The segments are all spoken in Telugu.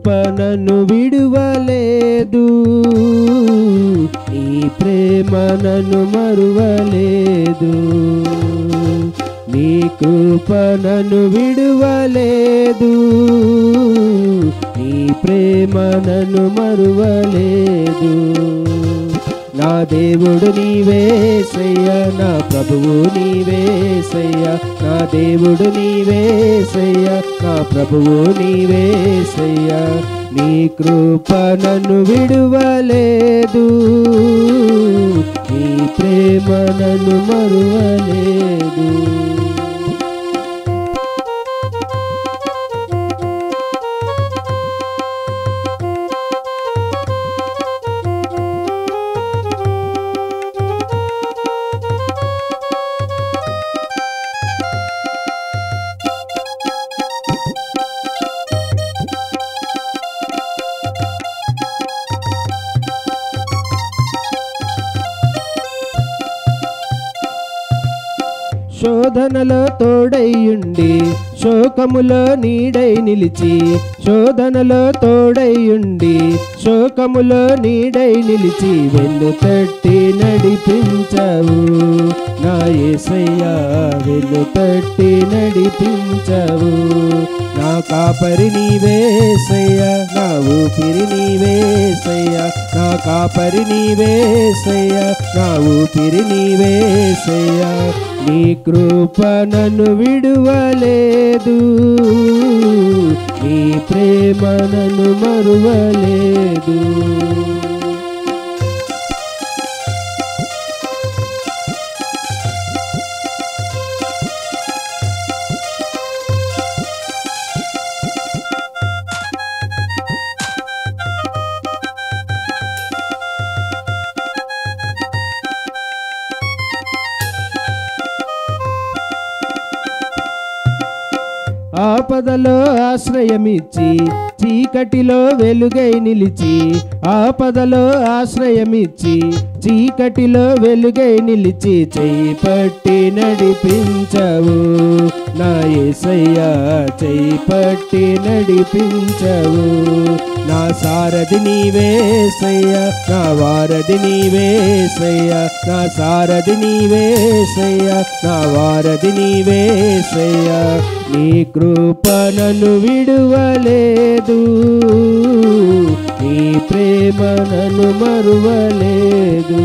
కృప నన్ను విడువలేదు, నీ ప్రేమ నన్ను మరువలేదు. నీ కృప నన్ను విడువలేదు, నీ ప్రేమ నన్ను మరువలేదు. నా దేవుడు నీవేసయ్యా, నా ప్రభువు నీవేసయ్యా. నా దేవుడు నీవేసయ్యా, నా ప్రభువు నీవేసయ్యా. నీ కృప నన్ను విడువలేదు, నీ ప్రేమ నన్ను మరువలేదు. శోధనలో తోడైయుండి శోకములో నీడై నిలిచి, శోధనలో తోడైయుండి శోకములో నీడై నిలిచి, వెన్ను తట్టి నడిపించవు నా యేసయ్యా, వెన్ను తట్టి నడిపించవు. నా కాపరి నీవేసయ్యా, నా ఊపిరి నీవేసయ్యా. నా కాపరి నీవేసయ్యా, నా ఊపిరి నీవేసయ్యా. నీ కృప నన్ను విడువలేదు, నీ ప్రేమ నన్ను మరువలేదు. ఆపదలో ఆశ్రయమిచ్చి చీకటిలో వెలుగై నిలిచి, ఆపదలో ఆశ్రయమిచ్చి చీకటిలో వెలుగై నిలిచి, చెయ్యి పట్టి నడిపించవు నా యేసయ్యా, చెయ్యి పట్టి నడిపించవు. నా సారథి నీవేసయ్యా, నా వారధి నీవేసయ్యా. నా సారథి నీవేసయ్యా, నా వారధి నీవేసయ్యా. నీ కృప నన్ను విడువలేదు, నీ ప్రేమ నన్ను మరువలేదు.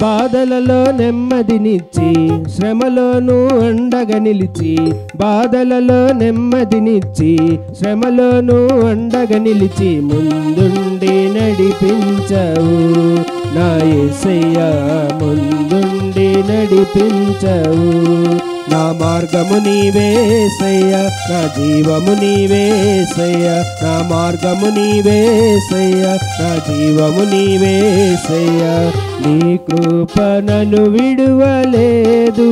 బాధలలో నెమ్మదినిచ్చి శ్రమలోనూ అండగా నిలిచి, బాధలలో నెమ్మదినిచ్చి శ్రమలోనూ అండగా నిలిచి, ముందుండి నడిపించవు నా యేసయ్యా, ముందుండి నడిపించవు. నా మార్గము నీవేసయ్యా, నా జీవము నీవేసయ్యా. నా మార్గము నీవేసయ్యా, నా జీవము నీవేసయ్యా. నీ కృప నన్ను విడువలేదు,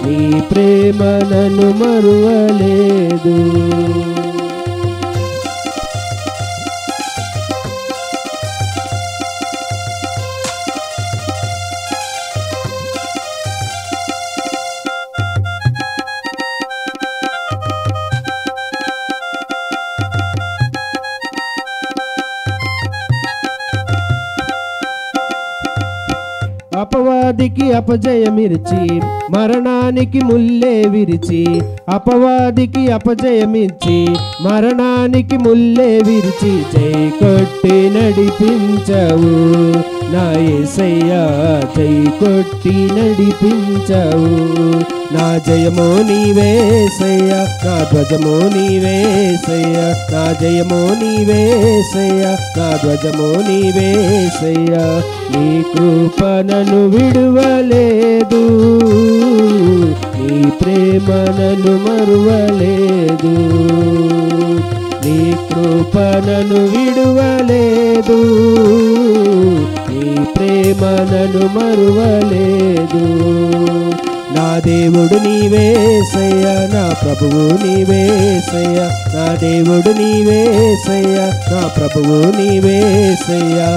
నీ ప్రేమ నన్ను మరువలేదు. అపవాదికి అపజయమిర్చి మరణానికి ముల్లే విరిచి, అపవాదికి అపజయమిచ్చి మరణానికి ముల్లే విరిచి, చేయి కొట్టి నడిపించవు నా యేసయ్యా, చేయి కొట్టి నడిపించవు. నా జయమో నీవేసయ్యా, నా ధ్వజమో నీవేసయ్యా. నా జయమో నీవేసయ్యా, నా ధ్వజమో నీవేసయ్యా. నీ కృప నన్ను విడువలేదు, నీ ప్రేమ నన్ను మరువలేదు. నీ కృప నన్ను విడువలేదు, నీ ప్రేమ నన్ను మరువలేదు. నా దేవుడు నీవేసయ్యా, నా ప్రభువు నీవేసయ్యా, నా దేవుడు నీవేసయ్యా, నా ప్రభువు నీవేసయ్యా.